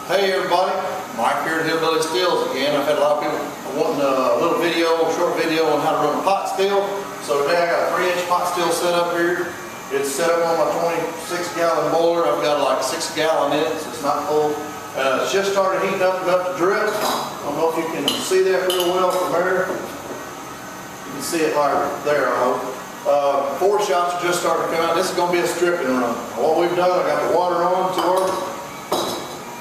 Hey everybody, Mike here at Hillbilly Stills again. I've had a lot of people wanting a little video, a short video on how to run a pot still. So today I got a 3-inch pot still set up here. It's set up on my 26-gallon boiler. I've got like 6 gallon in it, so it's not full. It's just started heating up enough to drip. I don't know if you can see that real well from there. You can see it right there, I hope. 4 shots are just starting to come out. This is going to be a stripping run. What we've done, I got the water on to our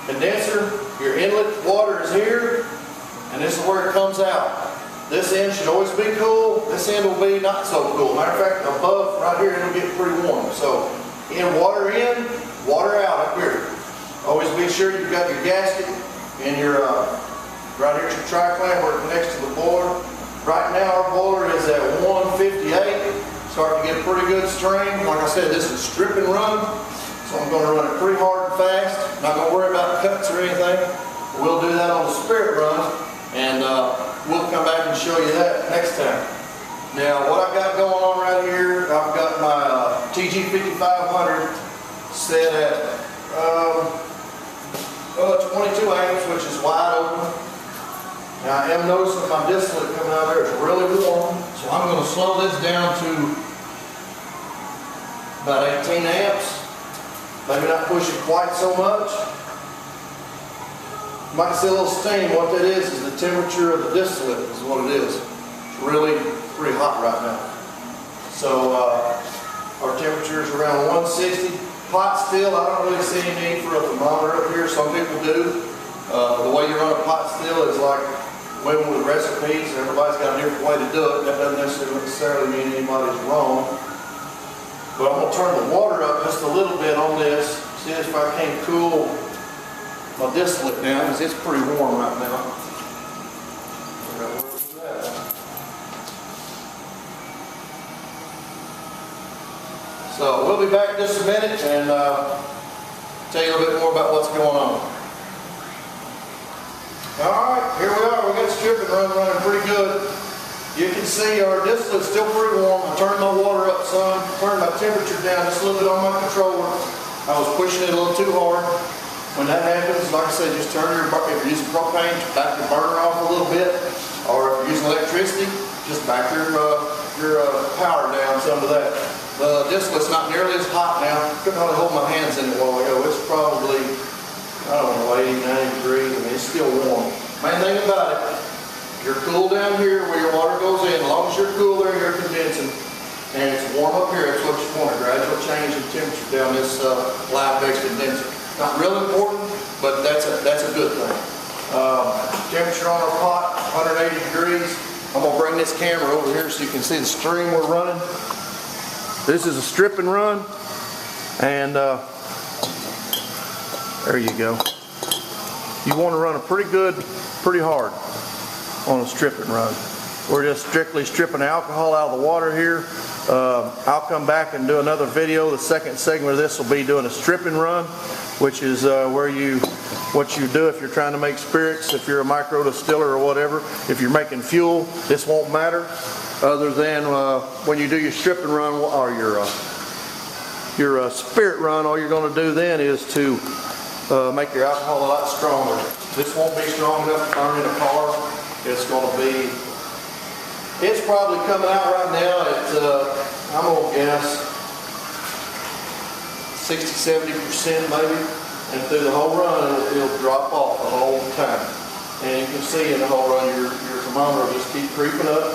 condenser. Your inlet water is here, and this is where it comes out. This end should always be cool. This end will be not so cool. Matter of fact, above right here, it'll get pretty warm. So, water in, water out up here. Always be sure you've got your gasket and your right here's your tri-clamp where it connects to the boiler. Right now, our boiler is at 158. Starting to get a pretty good strain. Like I said, this is strip and run. So I'm going to run it pretty hard and fast. Not going to worry about cuts or anything. We'll do that on the spirit run, and we'll come back and show you that next time. Now, what I've got going on right here, I've got my TG5500 set at 22 amps, which is wide open. Now, I am noticing my distillate coming out there is really warm, so I'm going to slow this down to about 18 amps. Maybe not push it quite so much. You might see a little steam. What that is the temperature of the distillate is what it is. It's really pretty hot right now. So our temperature is around 160. Pot still, I don't really see any need for a thermometer up here. Some people do. The way you run a pot still is like women with recipes. Everybody's got a different way to do it. That doesn't necessarily mean anybody's wrong. But I'm going to turn the water up just a little bit on this, see if I can't cool my distillate down, because it's pretty warm right now. So we'll be back in just a minute and tell you a little bit more about what's going on. Alright, here we are. We got the stripping run running pretty good. You can see our distillate's still pretty warm. I turned my water up some, turned my temperature down just a little bit on my controller. I was pushing it a little too hard. When that happens, like I said, just turn your, if you're using propane, back your burner off a little bit. Or if you're using electricity, just back your power down some of that. The distillate's not nearly as hot now. Couldn't hardly hold my hands in it a while ago. It's probably, I don't know, 80, 90 degrees. I mean, it's still warm. Main thing about it, you're cool down here where your water goes in. As long as you're cool there, you're condensing. And it's warm up here. That's what you want, a gradual change in temperature down this live bed condenser. Not real important, but that's a good thing. Temperature on our pot, 180 degrees. I'm going to bring this camera over here so you can see the stream we're running. This is a strip and run. And there you go. You want to run it pretty hard on a strip and run. We're just strictly stripping alcohol out of the water here. I'll come back and do another video. The second segment of this will be doing a strip and run, which is what you do if you're trying to make spirits, if you're a micro distiller or whatever. If you're making fuel, this won't matter, other than when you do your strip and run or your spirit run. All you're going to do then is to make your alcohol a lot stronger. This won't be strong enough to burn in a car. It's going to be, it's probably coming out right now at, I'm going to guess, 60–70% maybe. And through the whole run, it'll drop off the whole time. And you can see in the whole run, your thermometer will just keep creeping up.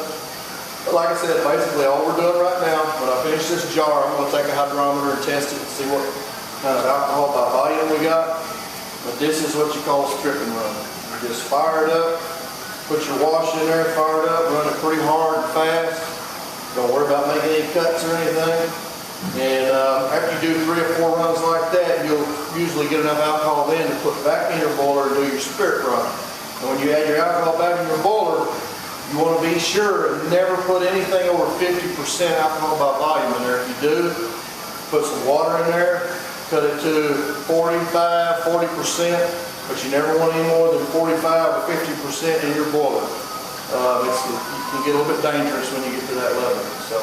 But like I said, basically all we're doing right now, when I finish this jar, I'm going to take a hydrometer and test it and see what kind of alcohol by volume we got. But this is what you call a strip and run. You just fire it up, put your wash in there, fire it up, run it pretty hard and fast. Don't worry about making any cuts or anything. And after you do 3 or 4 runs like that, you'll usually get enough alcohol then to put back in your boiler and do your spirit run. And when you add your alcohol back in your boiler, you want to be sure and never put anything over 50% alcohol by volume in there. If you do, put some water in there, cut it to 45–40%, but you never want any more than 45 or 50% in your boiler. It can get a little bit dangerous when you get to that level. So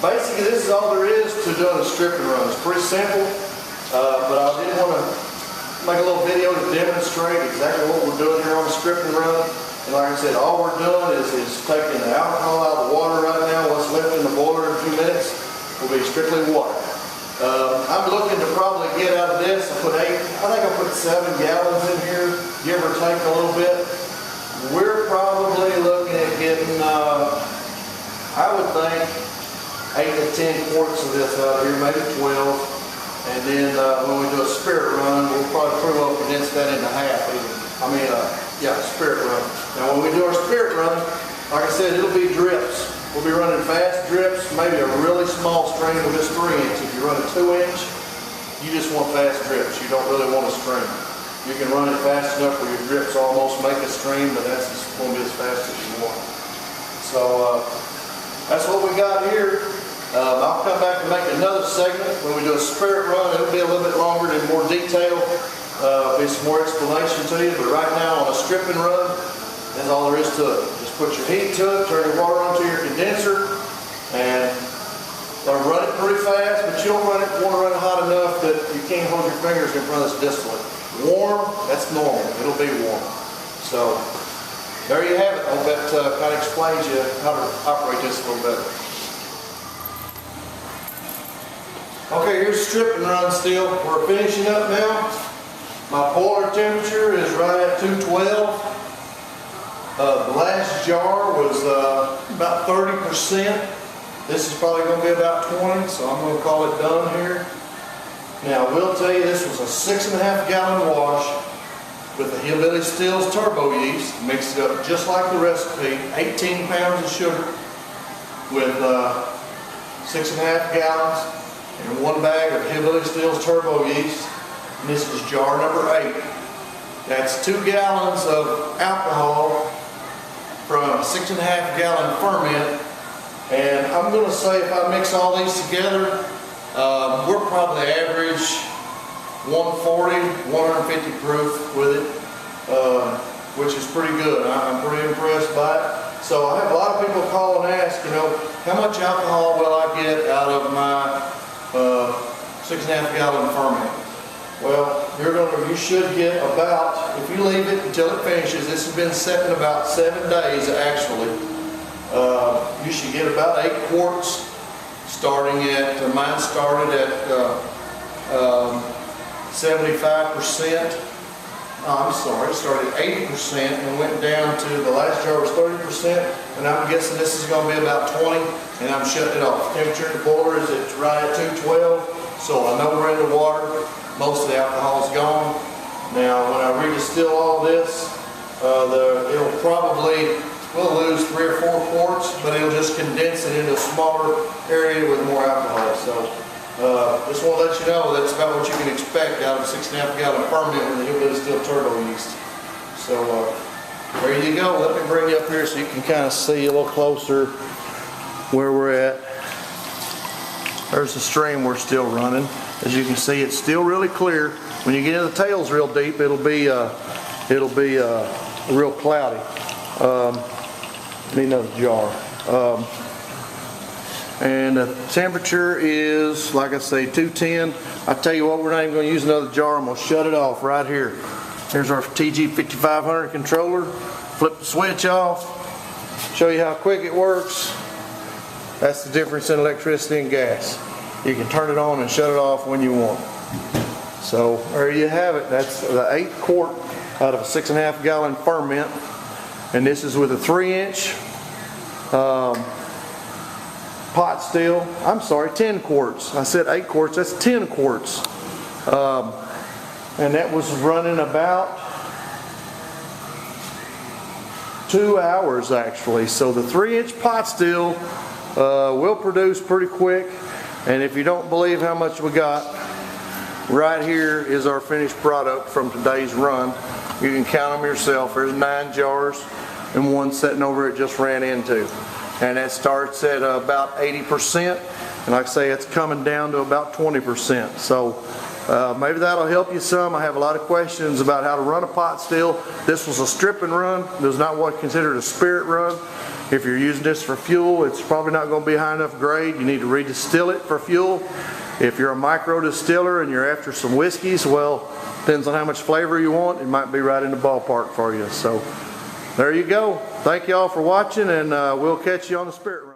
basically, this is all there is to doing a strip and run. It's pretty simple, but I did want to make a little video to demonstrate exactly what we're doing here on the stripping run. And like I said, all we're doing is taking the alcohol out of the water right now. What's left in the boiler in a few minutes will be strictly water. I'm looking to probably get out of this, I think I put 7 gallons in here, give or take a little bit. We're probably looking at getting, I would think, 8 to 10 quarts of this out here, maybe 12. And then when we do a spirit run, we'll probably pretty well condense that into half even. Spirit run. Now when we do our spirit run, like I said, it'll be drips. We'll be running fast drips, maybe a really small stream of just 3 inch. If you run a 2 inch, you just want fast drips. You don't really want a stream. You can run it fast enough where your drips almost make a stream, but that's going to be as fast as you want. So that's what we got here. I'll come back and make another segment when we do a spirit run. It'll be a little bit longer and more detailed. Be some more explanation to you, but right now on a stripping run, that's all there is to it. Just put your heat to it, turn your water onto your condenser, and run it pretty fast, but you don't want to run it hot enough that you can't hold your fingers in front of this distillate. Warm, that's normal. It'll be warm. So there you have it. I hope that kind of explains you how to operate this a little better. Okay, here's the stripping run still. We're finishing up now. My boiler temperature is right at 212. The last jar was about 30%. This is probably going to be about 20, so I'm going to call it done here. Now, I will tell you this was a 6.5 gallon wash with the Hillbilly Stills Turbo Yeast. Mixed it up just like the recipe. 18 pounds of sugar with 6.5 gallons and 1 bag of Hillbilly Stills Turbo Yeast. And this is jar number 8. That's 2 gallons of alcohol from a 6.5 gallon ferment. And I'm going to say if I mix all these together, we're probably average 140, 150 proof with it, which is pretty good. I'm pretty impressed by it. So I have a lot of people call and ask, how much alcohol will I get out of my 6.5 gallon ferment? Well, you should get about, if you leave it until it finishes, this has been set in about 7 days actually, you should get about 8 quarts mine started at 75%, it started at 80% and went down to, the last jar was 30%, and I'm guessing this is going to be about 20, and I'm shutting it off. Temperature in the boiler is right at 212, so I know we're in the water. Most of the alcohol is gone. Now, when I redistill all this, we'll lose 3 or 4 quarts, but it'll just condense it into a smaller area with more alcohol. So, just want to let you know that's about what you can expect out of a 6.5 gallon ferment with the Hillbilly Stills Turbo Yeast. So, there you go. Let me bring you up here so you can kind of see a little closer where we're at. There's the stream we're still running. As you can see, it's still really clear. When you get into the tails real deep, it'll be real cloudy. Need another jar. And the temperature is, like I say, 210. I tell you what, we're not even going to use another jar. I'm going to shut it off right here. Here's our TG5500 controller. Flip the switch off. Show you how quick it works. That's the difference in electricity and gas. You can turn it on and shut it off when you want. So there you have it. That's the 8 quart out of a 6.5 gallon ferment. And this is with a 3 inch pot still. I'm sorry, 10 quarts. I said 8 quarts, that's 10 quarts. And that was running about 2 hours actually. So the 3 inch pot still will produce pretty quick. And if you don't believe how much we got, right here is our finished product from today's run. You can count them yourself. There's 9 jars and 1 sitting over it just ran into. And that starts at about 80%. And like I say, it's coming down to about 20%. So maybe that'll help you some. I have a lot of questions about how to run a pot still. This was a stripping run. This is not what's considered a spirit run. If you're using this for fuel, it's probably not going to be high enough grade. You need to redistill it for fuel. If you're a micro distiller and you're after some whiskeys, well, depends on how much flavor you want. It might be right in the ballpark for you. So there you go. Thank you all for watching, and we'll catch you on the spirit.